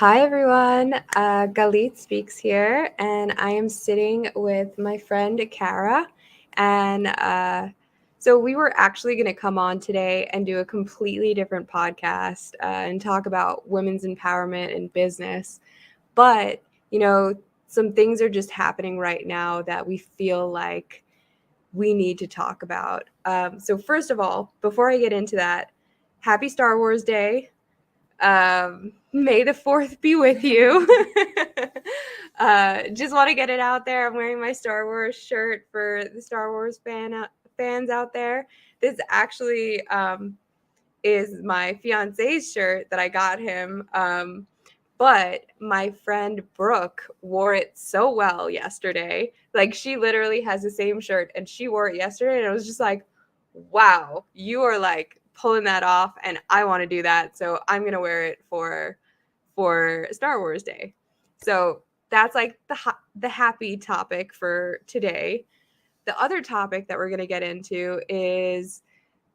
Hi everyone, Galit speaks here, and I am sitting with my friend Kara. And so we were actually going to come on today and do a completely different podcast and talk about women's empowerment and business. But, you know, some things are just happening right now that we feel like we need to talk about. So, first of all, before I get into that, happy Star Wars Day. May the 4th be with you. Just want to get it out there. I'm wearing my Star Wars shirt for the Star Wars fans out there. This actually is my fiance's shirt that I got him. But my friend Brooke wore it so well yesterday. Like, she literally has the same shirt and she wore it yesterday. And it was just like, wow, you are like pulling that off. And I want to do that. So I'm going to wear it for Star Wars Day. So that's like the happy topic for today. The other topic that we're going to get into is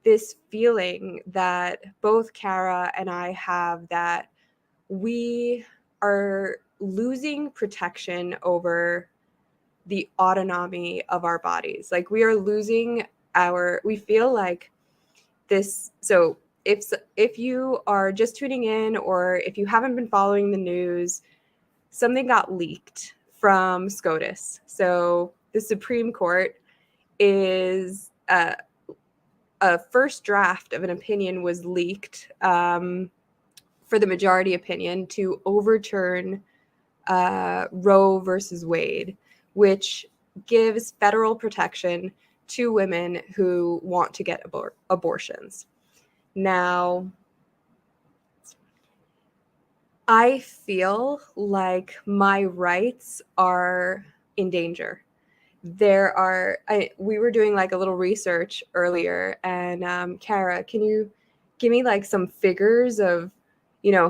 this feeling that both Kara and I have that we are losing protection over the autonomy of our bodies. Like, we are losing we feel like this. So if you are just tuning in, or if you haven't been following the news, something got leaked from SCOTUS. So the Supreme Court is a first draft of an opinion was leaked for the majority opinion to overturn Roe versus Wade, which gives federal protection to women who want to get abortions. Now, I feel like my rights are in danger. We were doing like a little research earlier, and Kara, can you give me like some figures of,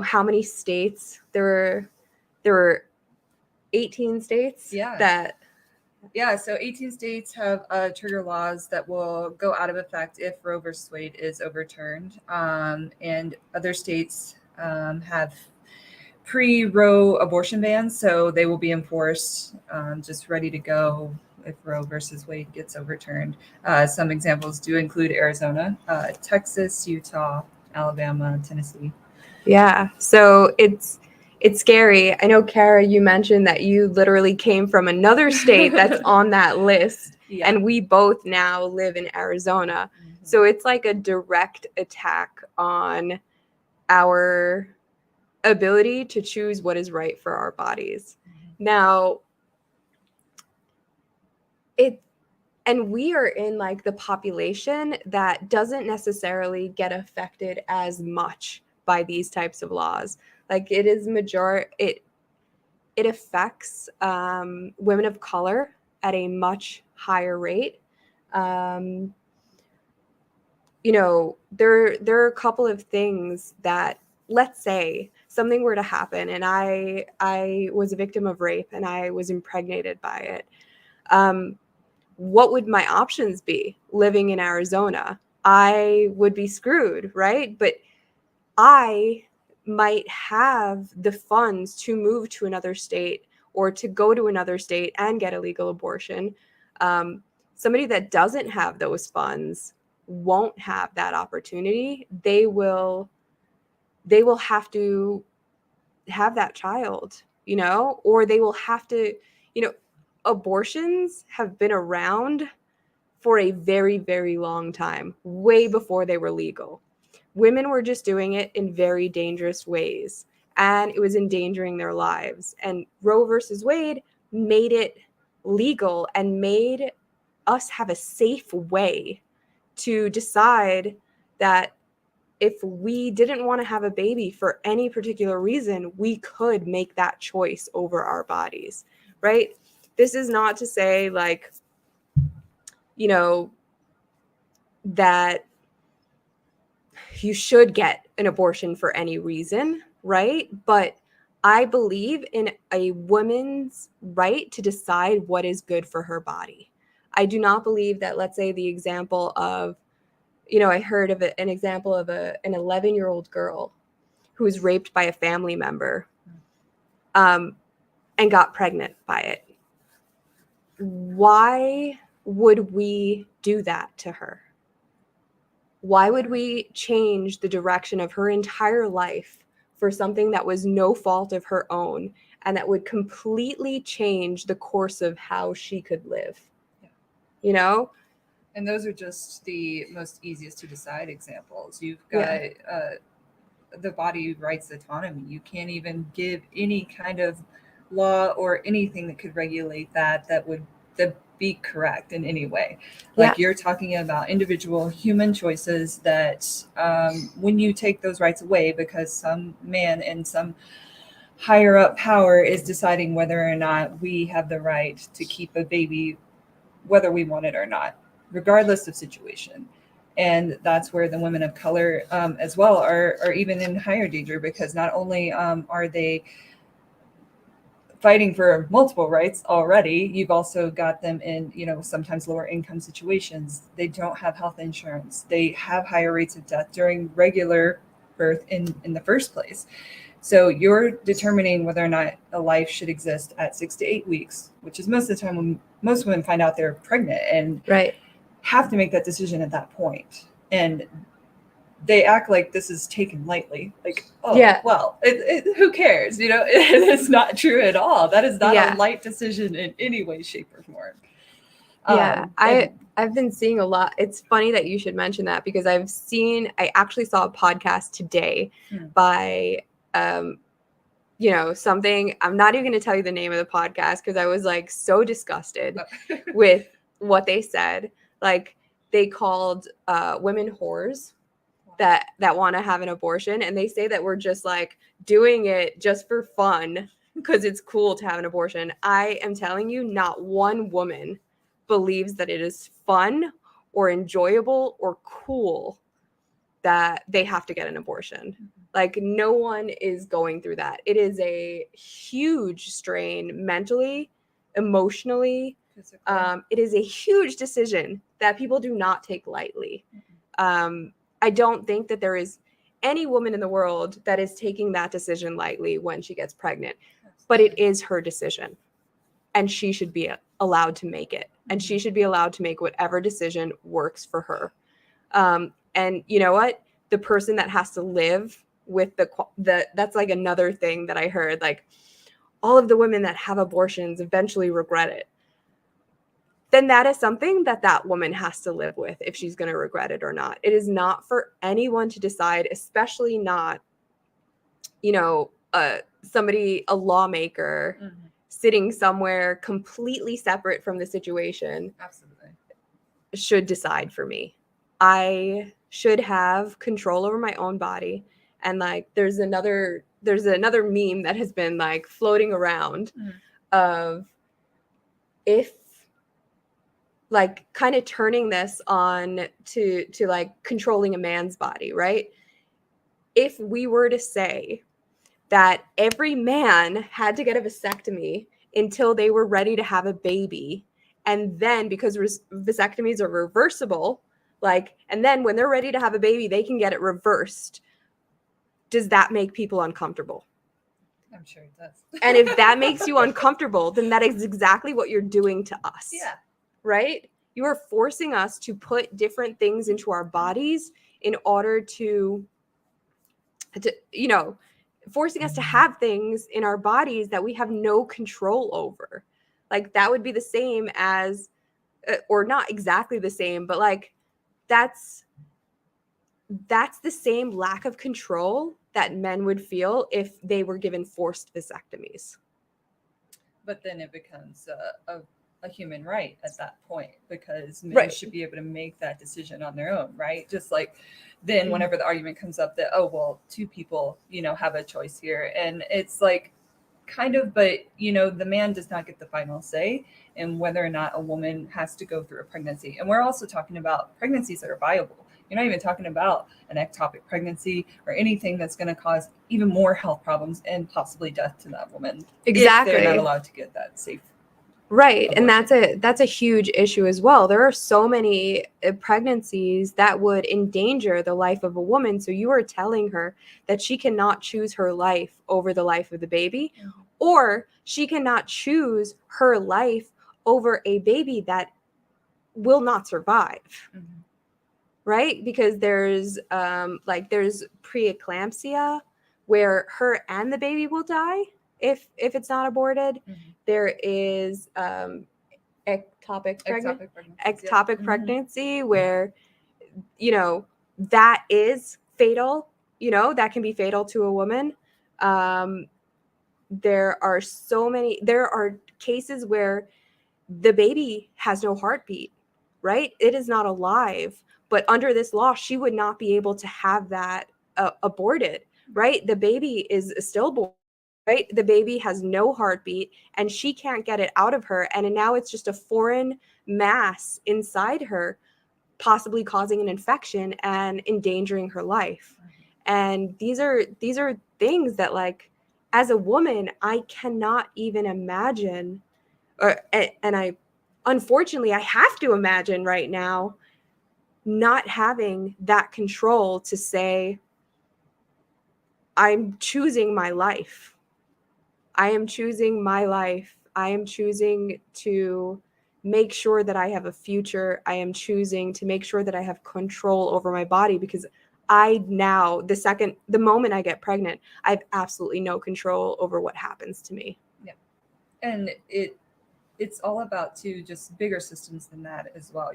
how many states there were 18 states that. Yeah, so 18 states have trigger laws that will go out of effect if Roe versus Wade is overturned. And other states have pre-Roe abortion bans, so they will be enforced, just ready to go if Roe versus Wade gets overturned. Some examples do include Arizona, Texas, Utah, Alabama, Tennessee. Yeah, so it's scary. I know, Kara, you mentioned that you literally came from another state that's on that list, and we both now live in Arizona. Mm-hmm. So it's like a direct attack on our ability to choose what is right for our bodies. Mm-hmm. Now, and we are in like the population that doesn't necessarily get affected as much by these types of laws. Like, it is it affects women of color at a much higher rate. There are a couple of things that, let's say something were to happen and I was a victim of rape and I was impregnated by it. What would my options be living in Arizona? I would be screwed, right? But I might have the funds to move to another state or to go to another state and get a legal abortion. Somebody that doesn't have those funds won't have that opportunity. They will have to have that child, or they will have to, abortions have been around for a very, very long time, way before they were legal. Women were just doing it in very dangerous ways, and it was endangering their lives. And Roe versus Wade made it legal and made us have a safe way to decide that if we didn't want to have a baby for any particular reason, we could make that choice over our bodies, right? This is not to say, like, that you should get an abortion for any reason, right? But I believe in a woman's right to decide what is good for her body. I do not believe that, let's say, the example of, I heard of an example of an 11-year-old girl who was raped by a family member. and got pregnant by it. Why would we do that to her? Why would we change the direction of her entire life for something that was no fault of her own and that would completely change the course of how she could live? Yeah. You know? And those are just the most easiest to decide examples. You've got the body rights autonomy. You can't even give any kind of law or anything that could regulate that would be correct in any way. Like you're talking about individual human choices that when you take those rights away because some man in some higher up power is deciding whether or not we have the right to keep a baby, whether we want it or not, regardless of situation. And that's where the women of color as well are even in higher danger, because not only are they fighting for multiple rights already, you've also got them in, sometimes lower income situations. They don't have health insurance. They have higher rates of death during regular birth in the first place. So you're determining whether or not a life should exist at 6 to 8 weeks, which is most of the time when most women find out they're pregnant and have to make that decision at that point. And they act like this is taken lightly. Like, well, who cares? It's not true at all. That is not a light decision in any way, shape, or form. I've been seeing a lot. It's funny that you should mention that, because I actually saw a podcast today by, something. I'm not even going to tell you the name of the podcast because I was like so disgusted with what they said. Like, they called women whores that want to have an abortion, and they say that we're just like doing it just for fun because it's cool to have an abortion. I am telling you, not one woman believes that it is fun or enjoyable or cool that they have to get an abortion. Like, no one is going through that. It is a huge strain mentally, emotionally. It is a huge decision that people do not take lightly. I don't think that there is any woman in the world that is taking that decision lightly when she gets pregnant, but it is her decision, and she should be allowed to make it, and she should be allowed to make whatever decision works for her. And you know what? The person that has to live with that's like another thing that I heard, like, all of the women that have abortions eventually regret it. Then that is something that woman has to live with, if she's going to regret it or not. It is not for anyone to decide, especially not, somebody, a lawmaker sitting somewhere completely separate from the situation. Absolutely. Should decide for me. I should have control over my own body. And like, there's another meme that has been like floating around of, if, like, kind of turning this on to like controlling a man's body, right? If we were to say that every man had to get a vasectomy until they were ready to have a baby, and then because vasectomies are reversible, and then when they're ready to have a baby, they can get it reversed, does that make people uncomfortable? I'm sure it does. And if that makes you uncomfortable, then that is exactly what you're doing to us. Yeah. Right? You are forcing us to put different things into our bodies in order to forcing us to have things in our bodies that we have no control over. Like, that would be the same as, or not exactly the same, but like, that's the same lack of control that men would feel if they were given forced vasectomies. But then it becomes a human right at that point, because men should be able to make that decision on their own, right? Just like then whenever the argument comes up that, oh, well, two people, have a choice here. And it's like, kind of, but, the man does not get the final say in whether or not a woman has to go through a pregnancy. And we're also talking about pregnancies that are viable. You're not even talking about an ectopic pregnancy or anything that's going to cause even more health problems and possibly death to that woman. Exactly. If they're not allowed to get that safe. Right. Abortion. And that's a huge issue as well. There are so many pregnancies that would endanger the life of a woman. So you are telling her that she cannot choose her life over the life of the baby, or she cannot choose her life over a baby that will not survive. Mhm. Right? Because there's there's preeclampsia where her and the baby will die if it's not aborted. Mhm. There is ectopic Ectopic pregnancies, yeah. ectopic Mhm. pregnancy where that is fatal, that can be fatal to a woman. There are cases where the baby has no heartbeat, right? It is not alive, but under this law she would not be able to have that aborted, right? The baby is a stillborn, right? The baby has no heartbeat and she can't get it out of her, and now it's just a foreign mass inside her, possibly causing an infection and endangering her life. And these are things that, like, as a woman I cannot even imagine, and I unfortunately I have to imagine right now not having that control to say, I'm choosing my life. I am choosing my life. I am choosing to make sure that I have a future. I am choosing to make sure that I have control over my body, because the moment I get pregnant, I have absolutely no control over what happens to me. Yeah. And it's all about just bigger systems than that as well.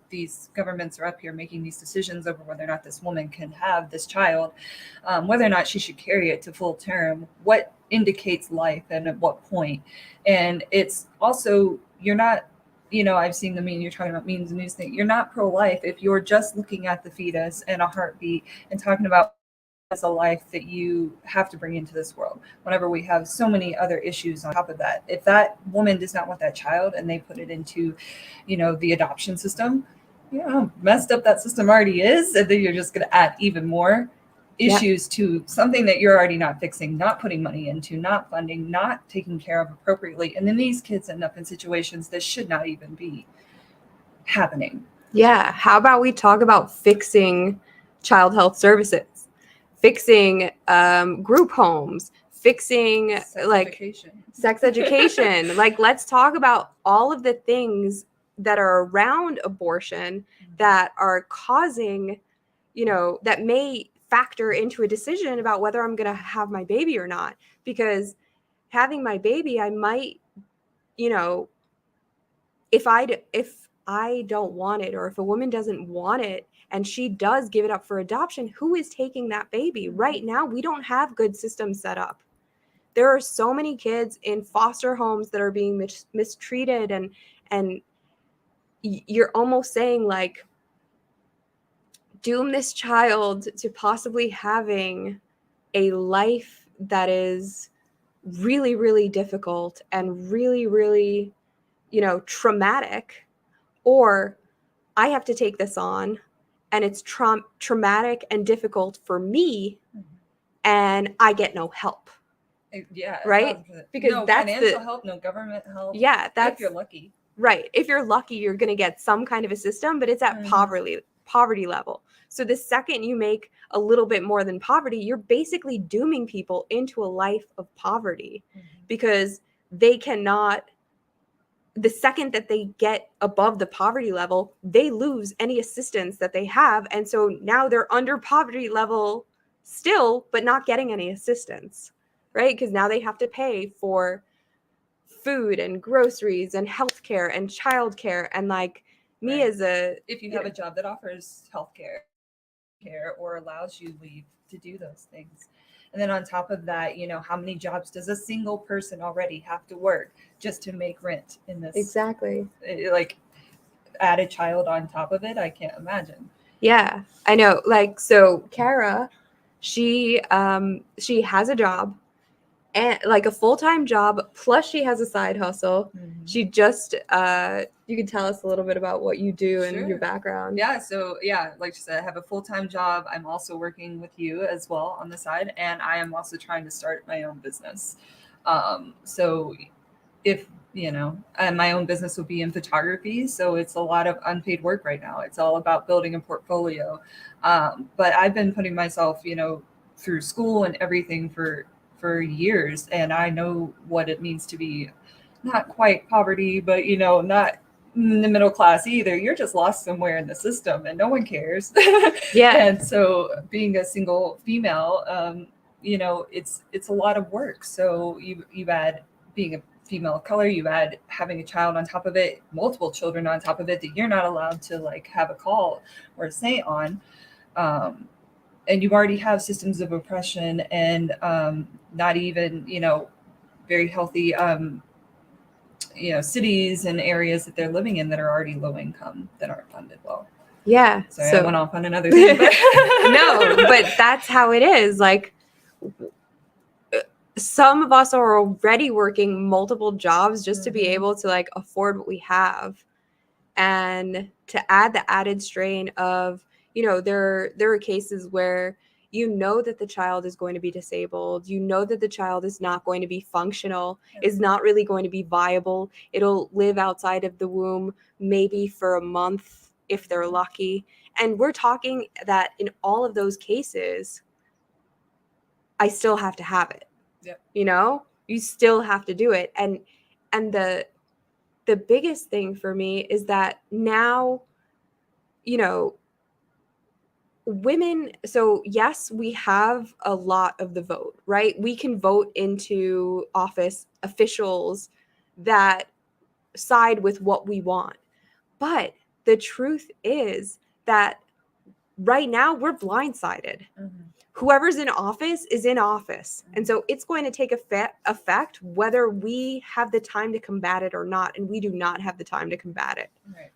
These governments are up here making these decisions over whether or not this woman can have this child, whether or not she should carry it to full term, what indicates life and at what point. And it's also, you're not, I've seen the meme, you're talking about memes and news thing. You're not pro-life if you're just looking at the fetus and a heartbeat and talking about as a life that you have to bring into this world, whenever we have so many other issues on top of that. If that woman does not want that child and they put it into the adoption system, messed up that system already is, and then you're just going to add even more issues to something that you're already not fixing, not putting money into, not funding, not taking care of appropriately. And then these kids end up in situations that should not even be happening. Yeah. How about we talk about fixing child health services, fixing group homes, fixing sex education. Like, let's talk about all of the things that are around abortion that are causing, that may factor into a decision about whether I'm going to have my baby or not. Because having my baby, I might, if I don't want it, or if a woman doesn't want it and she does give it up for adoption, who is taking that baby? Right now, we don't have good systems set up. There are so many kids in foster homes that are being mistreated, and you're almost saying, like, doom this child to possibly having a life that is really, really difficult and really, really, traumatic, or I have to take this on and it's traumatic and difficult for me, and I get no help. Yeah. Right? 100%. Because no that's financial help, no government help. Yeah, that's if you're lucky. Right. If you're lucky, you're going to get some kind of a system, but it's at poverty level. So the second you make a little bit more than poverty, you're basically dooming people into a life of poverty, because they cannot, the second that they get above the poverty level, they lose any assistance that they have. And so now they're under poverty level still, but not getting any assistance, right? Because now they have to pay for food and groceries and healthcare and childcare. And like me, Right. as a, if you have a job that offers healthcare or allows you leave to do those things. And then on top of that, how many jobs does a single person already have to work just to make rent in this? Exactly. Like, add a child on top of it, I can't imagine. Yeah, I know. Like, so Kara, she has a job, and like a full-time job, plus she has a side hustle. She just you can tell us a little bit about what you do and your background. Yeah, so like you said, I have a full-time job. I'm also working with you as well on the side, and I am also trying to start my own business. So if and my own business would be in photography, so it's a lot of unpaid work right now. It's all about building a portfolio, but I've been putting myself through school and everything for for years, and I know what it means to be not quite poverty, but not in the middle class either. You're just lost somewhere in the system, and no one cares. Yeah. And so, being a single female, it's a lot of work. So you add being a female of color, you add having a child on top of it, multiple children on top of it that you're not allowed to like have a call or a say on. And you already have systems of oppression and not even, very healthy, cities and areas that they're living in that are already low income that aren't funded well. Yeah. Sorry, I went off on another thing. But No, but that's how it is. Like, some of us are already working multiple jobs just to be able to like afford what we have. And to add the added strain of, there are cases where that the child is going to be disabled, that the child is not going to be functional, is not really going to be viable. It'll live outside of the womb maybe for a month if they're lucky. And we're talking that in all of those cases, I still have to have it. Yep. You still have to do it. And the biggest thing for me is that now, women, so yes, we have a lot of the vote, right? We can vote into office officials that side with what we want. But the truth is that right now we're blindsided. Whoever's in office is in office. And so it's going to take effect whether we have the time to combat it or not. And we do not have the time to combat it. Right.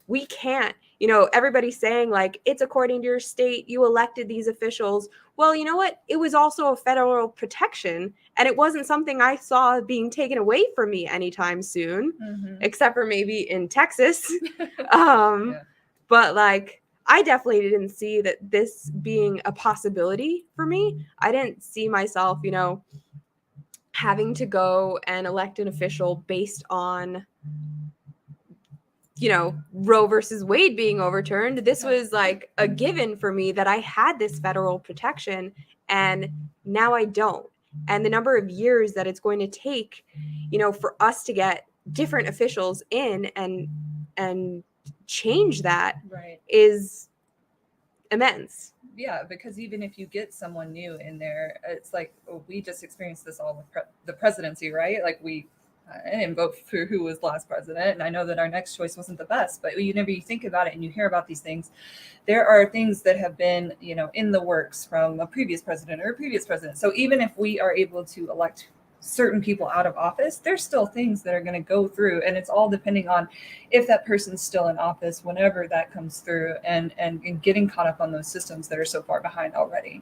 We can't, everybody's saying like, it's according to your state, you elected these officials. Well, you know what? It was also a federal protection, and it wasn't something I saw being taken away from me anytime soon, except for maybe in Texas. Yeah. But like, I definitely didn't see that this being a possibility for me. I didn't see myself, having to go and elect an official based on, Roe versus Wade being overturned. This was like a given for me that I had this federal protection, and now I don't. And the number of years that it's going to take, for us to get different officials in and change that Right. is immense. Yeah, because even if you get someone new in there, it's like, we just experienced this all with the presidency, right? Like I didn't vote for who was last president, and I know that our next choice wasn't the best, but whenever you think about it and you hear about these things, there are things that have been, in the works from a previous president or a previous president. So even if we are able to elect certain people out of office, there's still things that are going to go through, and it's all depending on if that person's still in office whenever that comes through, and getting caught up on those systems that are so far behind already.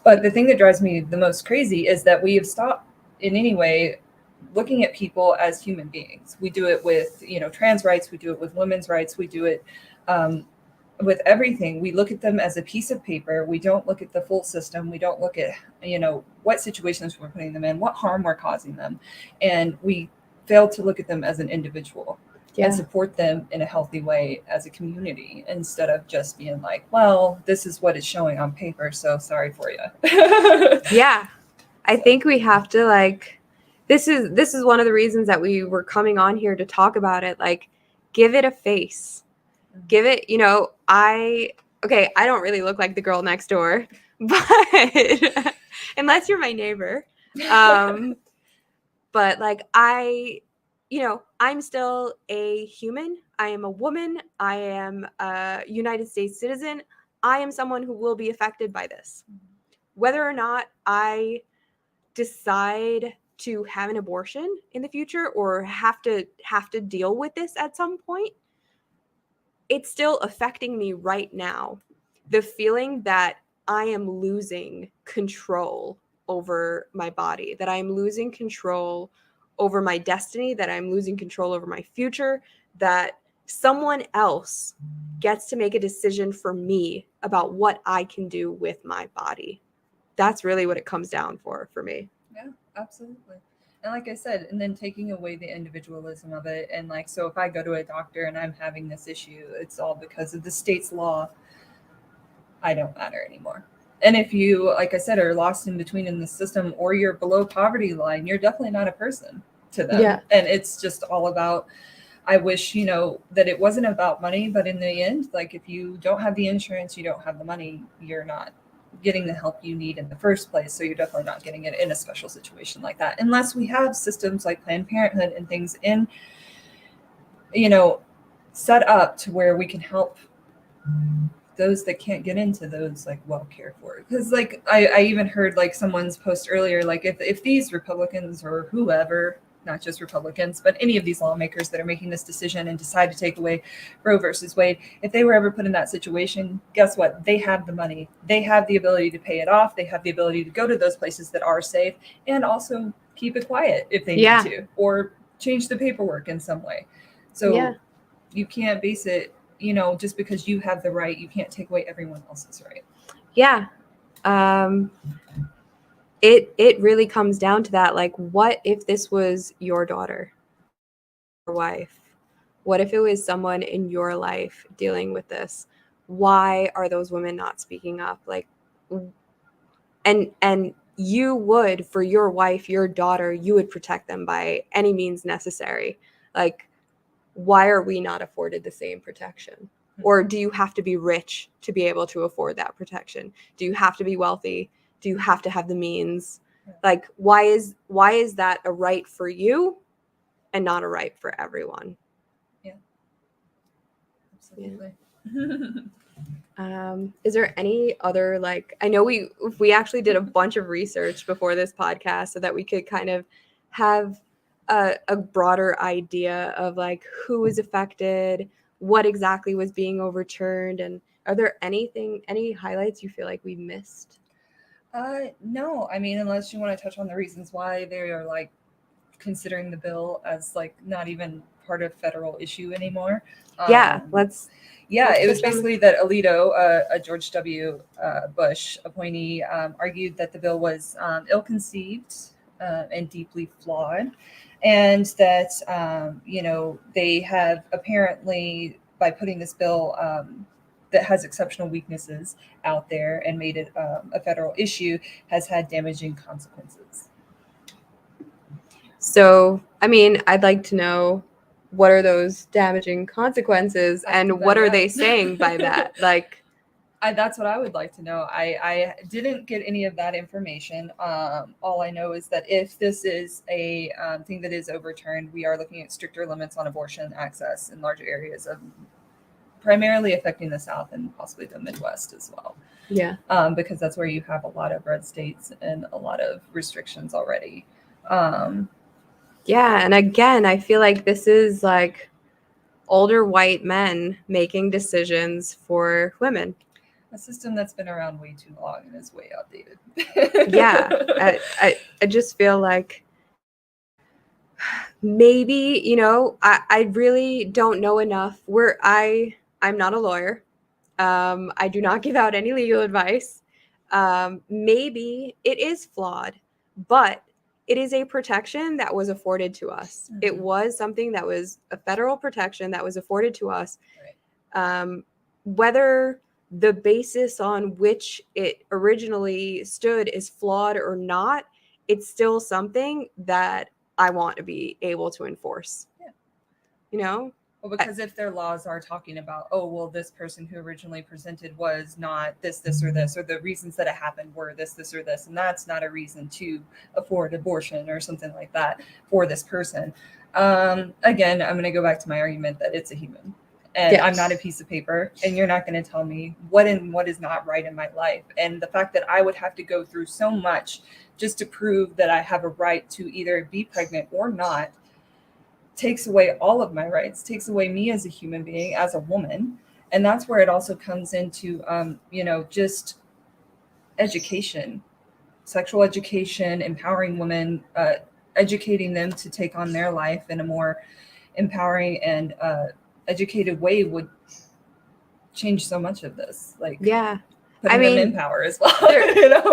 But the thing that drives me the most crazy is that we have stopped in any way looking at people as human beings. We do it with trans rights, we do it with women's rights, we do it with everything. We look at them as a piece of paper. We don't look at the full system. We don't look at what situations we're putting them in, what harm we're causing them, and we fail to look at them as an individual. And support them in a healthy way as a community, instead of just being like, well, this is what is showing on paper, so sorry for you. Yeah. I think we have to like, this is one of the reasons that we were coming on here to talk about it. Like, give it a face. Give it, I don't really look like the girl next door, but unless you're my neighbor. But like, I'm still a human. I am a woman. I am a United States citizen. I am someone who will be affected by this. Whether or not I decide to have an abortion in the future or have to deal with this at some point, it's still affecting me right now. The feeling that I am losing control over my body, that I'm losing control over my destiny, that I'm losing control over my future, that someone else gets to make a decision for me about what I can do with my body. That's really what it comes down for me. Yeah, absolutely. And like I said, and then taking away the individualism of it. And like, so if I go to a doctor and I'm having this issue, it's all because of the state's law. I don't matter anymore. And if you, like I said, are lost in between in the system, or you're below poverty line, you're definitely not a person to them. Yeah. And it's just all about, I wish, that it wasn't about money, but in the end, like if you don't have the insurance, you don't have the money, you're not getting the help you need in the first place. So you're definitely not getting it in a special situation like that, unless we have systems like Planned Parenthood and things in, set up to where we can help those that can't get into those like well cared for. Because like I even heard like someone's post earlier, like if these Republicans or whoever, not just Republicans, but any of these lawmakers that are making this decision and decide to take away Roe versus Wade, if they were ever put in that situation, guess what? They have the money. They have the ability to pay it off. They have the ability to go to those places that are safe and also keep it quiet if they need to, or change the paperwork in some way. So you can't base it, just because you have the right, you can't take away everyone else's right. Yeah. It really comes down to that. Like, what if this was your daughter, your wife? What if it was someone in your life dealing with this? Why are those women not speaking up? Like, and you would, for your wife, your daughter, you would protect them by any means necessary. Like, why are we not afforded the same protection? Or do you have to be rich to be able to afford that protection? Do you have to be wealthy? Do you have to have the means? Like, why is that a right for you and not a right for everyone? Yeah. Absolutely. Yeah. Is there any other, like, I know we actually did a bunch of research before this podcast so that we could kind of have a broader idea of like who was affected, what exactly was being overturned, and are there any highlights you feel like we missed? No, I mean, unless you want to touch on the reasons why they are like considering the bill as like not even part of federal issue anymore. Let's it was basically that Alito, a George W. Bush appointee, argued that the bill was ill-conceived and deeply flawed, and that they have apparently, by putting this bill that has exceptional weaknesses out there and made it a federal issue, has had damaging consequences. So, I mean, I'd like to know, what are those damaging consequences and what are they saying by that? Like, that's what I would like to know. I didn't get any of that information. All I know is that if this is a thing that is overturned, we are looking at stricter limits on abortion access in larger areas of primarily affecting the South and possibly the Midwest as well. Yeah. Because that's where you have a lot of red states and a lot of restrictions already. Yeah. And again, I feel like this is like older white men making decisions for women. A system that's been around way too long and is way outdated. Yeah. I just feel like maybe, I really don't know enough. I'm not a lawyer. I do not give out any legal advice. Maybe it is flawed, but it is a protection that was afforded to us. Mm-hmm. It was something that was a federal protection that was afforded to us. Right. Whether the basis on which it originally stood is flawed or not, it's still something that I want to be able to enforce. Yeah. Well, because if their laws are talking about, oh, well, this person who originally presented was not this, or this, or the reasons that it happened were this, or this, and that's not a reason to afford abortion or something like that for this person. Again, I'm going to go back to my argument that it's a human. And yes. I'm not a piece of paper, and you're not going to tell me what is not right in my life. And the fact that I would have to go through so much just to prove that I have a right to either be pregnant or not takes away all of my rights, takes away me as a human being, as a woman. And that's where it also comes into, just education, sexual education, empowering women, educating them to take on their life in a more empowering and educated way would change so much of this. Like, yeah, putting them in power as well.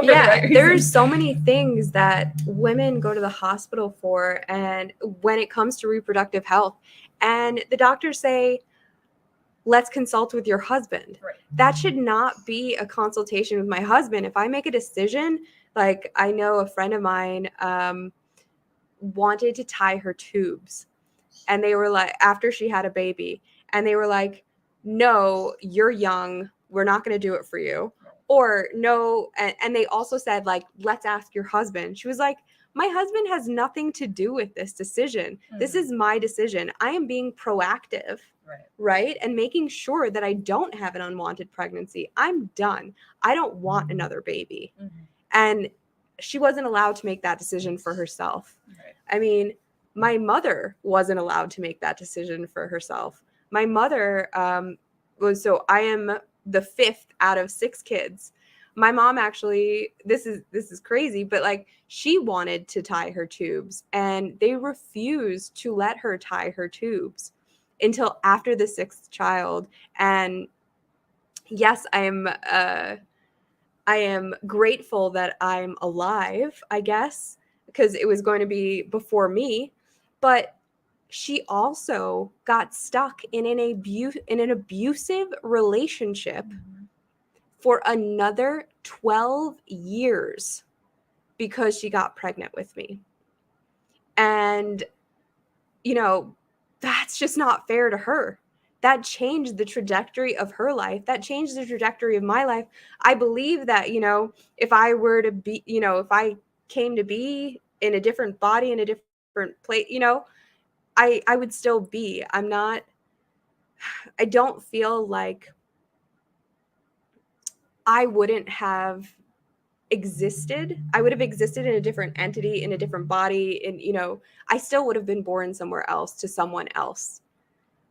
There's so many things that women go to the hospital for, and when it comes to reproductive health, and the doctors say, let's consult with your husband. Right. That should not be a consultation with my husband. If I make a decision, like I know a friend of mine wanted to tie her tubes, and they were like, after she had a baby, and they were like, no, you're young, we're not going to do it for you. Or no, and they also said, like, let's ask your husband. She was like, my husband has nothing to do with this decision. This is my decision. I am being proactive, right? And making sure that I don't have an unwanted pregnancy. I'm done. I don't want another baby. And she wasn't allowed to make that decision for herself. I mean, my mother wasn't allowed to make that decision for herself. My mother so I am the 5th out of 6 kids. My mom actually, this is crazy, but like she wanted to tie her tubes, and they refused to let her tie her tubes until after the 6th child. And yes, I am grateful that I'm alive, I guess, because it was going to be before me. But she also got stuck in an abusive relationship for another 12 years because she got pregnant with me. And, that's just not fair to her. That changed the trajectory of her life. That changed the trajectory of my life. I believe that, if I were to be, if I came to be in a different body, in a different place, I would still be. I don't feel like I wouldn't have existed. I would have existed in a different entity, in a different body, and, I still would have been born somewhere else to someone else.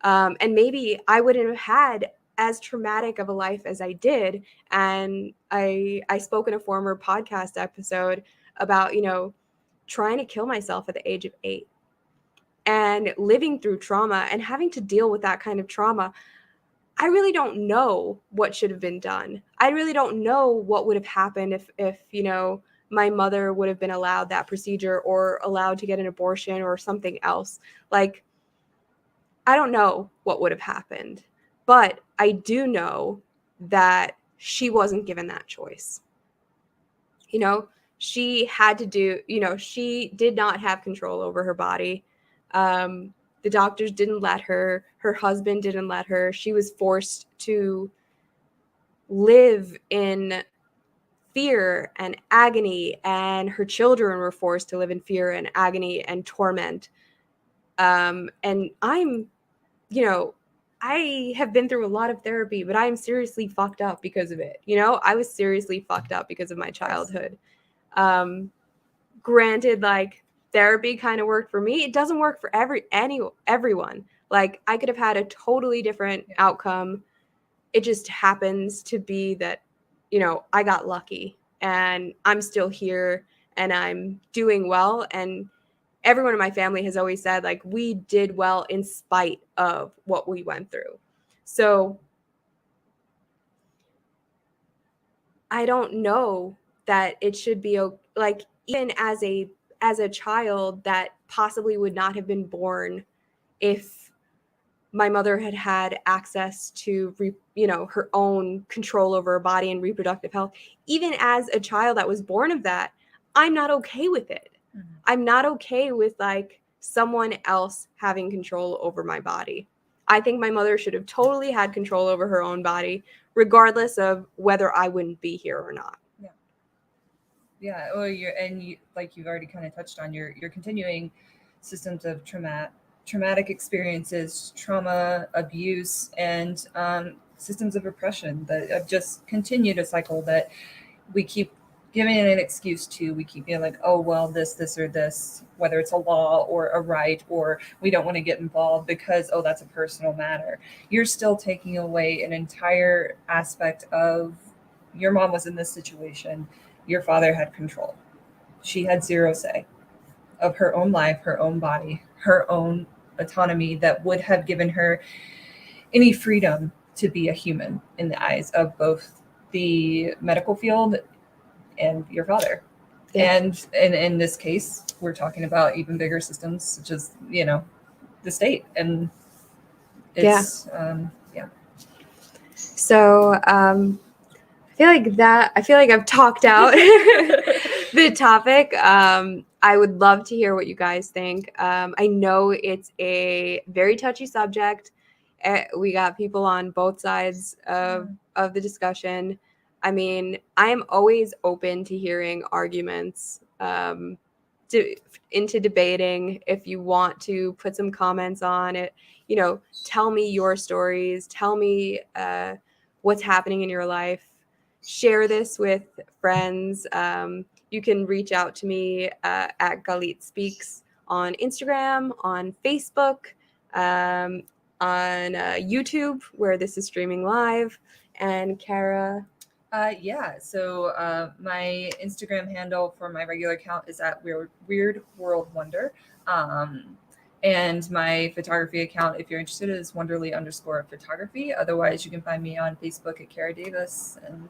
And maybe I wouldn't have had as traumatic of a life as I did. And I spoke in a former podcast episode about, trying to kill myself at the age of 8 and living through trauma and having to deal with that kind of trauma. I really don't know what should have been done. I really don't know what would have happened if my mother would have been allowed that procedure or allowed to get an abortion or something else. Like, I don't know what would have happened, but I do know that she wasn't given that choice. She had to do, she did not have control over her body. The doctors didn't let her. Her husband didn't let her. She was forced to live in fear and agony, and her children were forced to live in fear and agony and torment. And I'm, I have been through a lot of therapy, but I'm seriously fucked up because of it. I was seriously fucked up because of my childhood. Granted, like, therapy kind of worked for me. It doesn't work for everyone. Like, I could have had a totally different outcome. It just happens to be that, I got lucky and I'm still here and I'm doing well. And everyone in my family has always said, like, we did well in spite of what we went through. So I don't know that it should be like, even as a child that possibly would not have been born if my mother had had access to her own control over her body and reproductive health. Even as a child that was born of that, I'm not okay with it. I'm not okay with like someone else having control over my body. I think my mother should have totally had control over her own body, regardless of whether I wouldn't be here or not. Yeah. Well, like you've already kind of touched on, you're continuing systems of traumatic experiences, trauma, abuse, and systems of oppression that have just continued a cycle that we keep giving an excuse to. We keep being like, oh, well, this or this, whether it's a law or a right, or we don't want to get involved because, oh, that's a personal matter. You're still taking away an entire aspect of your mom was in this situation. Your father had control. She had zero say of her own life, her own body, her own autonomy that would have given her any freedom to be a human in the eyes of both the medical field and your father. Yeah. And in this case, we're talking about even bigger systems, such as, the state. And it's, So I feel like I've talked out the topic. I would love to hear what you guys think. I know it's a very touchy subject. We got people on both sides of the discussion. I mean, I'm always open to hearing arguments, into debating. If you want to put some comments on it, tell me your stories. Tell me what's happening in your life. Share this with friends. You can reach out to me at Galit Speaks on Instagram, on Facebook, um, on YouTube, where this is streaming live. And Kara. So my Instagram handle for my regular account is at Weird World Wonder. And my photography account, if you're interested, is Wonderly_photography. Otherwise, you can find me on Facebook at Kara Davis. And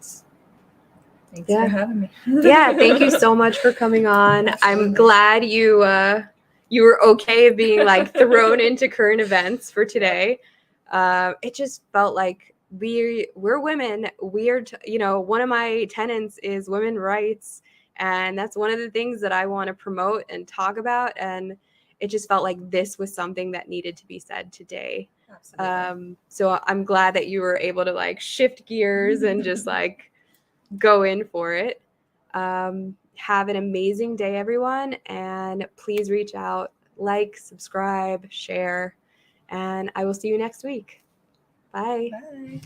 thanks for having me. Yeah, thank you so much for coming on. Absolutely. I'm glad you were okay being like thrown into current events for today. It just felt like we're women. One of my tenets is women's rights, and that's one of the things that I want to promote and talk about. And it just felt like this was something that needed to be said today. Absolutely. So I'm glad that you were able to like shift gears and just like go in for it. Have an amazing day, everyone, and please reach out, like, subscribe, share, and I will see you next week. Bye. Bye.